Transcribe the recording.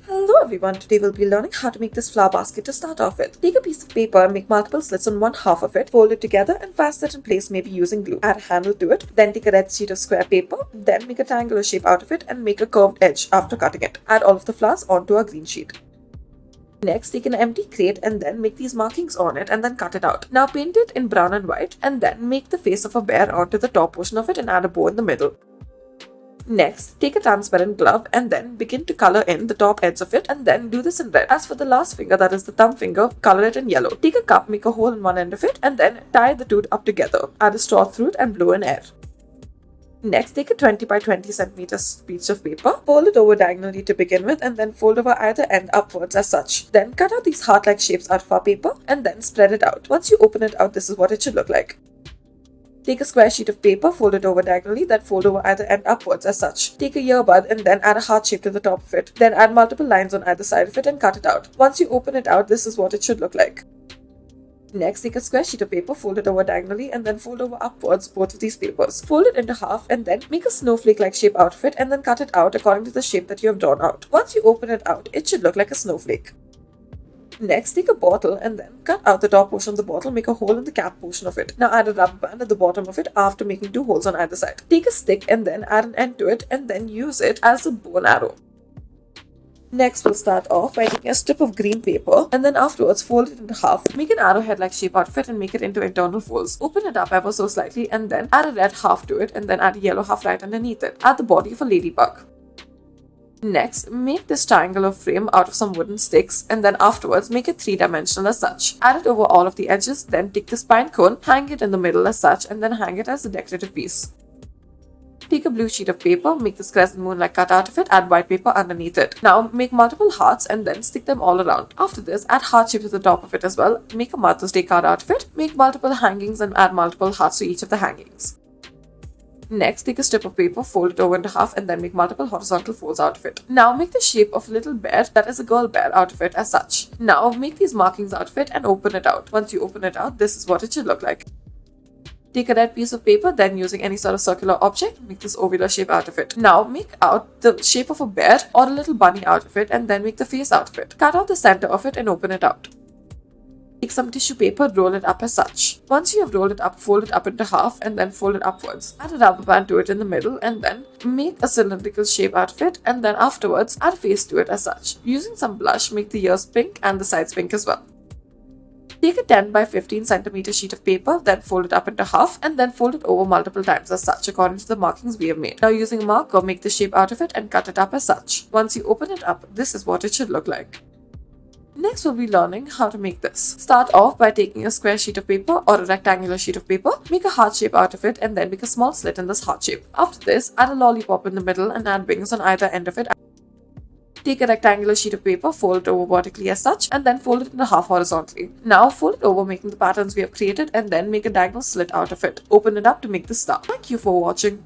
Hello everyone, today we'll be learning how to make this flower basket to start off with. Take a piece of paper and make multiple slits on one half of it, fold it together and fasten it in place, maybe using glue. Add a handle to it, then take a red sheet of square paper, then make a triangular shape out of it and make a curved edge after cutting it. Add all of the flowers onto a green sheet. Next, take an empty crate and then make these markings on it and then cut it out. Now paint it in brown and white and then make the face of a bear onto the top portion of it and add a bow in the middle. Next, take a transparent glove and then begin to color in the top edge of it and then do this in red. As for the last finger, that is the thumb finger, color it in yellow. Take a cup, make a hole in one end of it and then tie the two up together. Add a straw through it and blow in air. Next, take a 20 by 20 centimeters piece of paper, fold it over diagonally to begin with and then fold over either end upwards as such. Then cut out these heart-like shapes out of our paper and then spread it out. Once you open it out, this is what it should look like. Take a square sheet of paper, fold it over diagonally, then fold over either end upwards as such. Take a earbud and then add a heart shape to the top of it. Then add multiple lines on either side of it and cut it out. Once you open it out, this is what it should look like. Next, take a square sheet of paper, fold it over diagonally and then fold over upwards both of these papers. Fold it into half and then make a snowflake-like shape out of it and then cut it out according to the shape that you have drawn out. Once you open it out, it should look like a snowflake. Next, take a bottle and then cut out the top portion of the bottle, make a hole in the cap portion of it. Now add a rubber band at the bottom of it after making two holes on either side. Take a stick and then add an end to it and then use it as a bow and arrow. Next, we'll start off by taking a strip of green paper and then afterwards fold it into half. Make an arrowhead-like shape out of it and make it into internal folds. Open it up ever so slightly and then add a red half to it and then add a yellow half right underneath it. Add the body of a ladybug. Next, make this triangular frame out of some wooden sticks and then afterwards make it three-dimensional as such. Add it over all of the edges, then take the spine cone, hang it in the middle as such and then hang it as a decorative piece. Take a blue sheet of paper, make this crescent moon-like cut out of it, add white paper underneath it. Now make multiple hearts and then stick them all around. After this, add heart shape to the top of it as well. Make a Mother's Day card out of it. Make multiple hangings and add multiple hearts to each of the hangings. Next, take a strip of paper, fold it over into half and then make multiple horizontal folds out of it. Now make the shape of a little bear, that is a girl bear, out of it as such. Now make these markings out of it and open it out. Once you open it out, this is what it should look like. Take a red piece of paper, then using any sort of circular object, make this ovular shape out of it. Now make out the shape of a bear or a little bunny out of it and then make the face out of it. Cut out the center of it and open it out. Take some tissue paper, roll it up as such. Once you have rolled it up, fold it up into half and then fold it upwards. Add a rubber band to it in the middle and then make a cylindrical shape out of it and then afterwards add a face to it as such. Using some blush, make the ears pink and the sides pink as well. Take a 10 by 15 centimeter sheet of paper, then fold it up into half and then fold it over multiple times as such according to the markings we have made. Now using a marker, make the shape out of it and cut it up as such. Once you open it up, this is what it should look like. Next, we'll be learning how to make this. Start off by taking a square sheet of paper or a rectangular sheet of paper, make a heart shape out of it and then make a small slit in this heart shape. After this, add a lollipop in the middle and add wings on either end of it. Take a rectangular sheet of paper, fold it over vertically as such and then fold it in half horizontally. Now fold it over making the patterns we have created and then make a diagonal slit out of it. Open it up to make the star. Thank you for watching.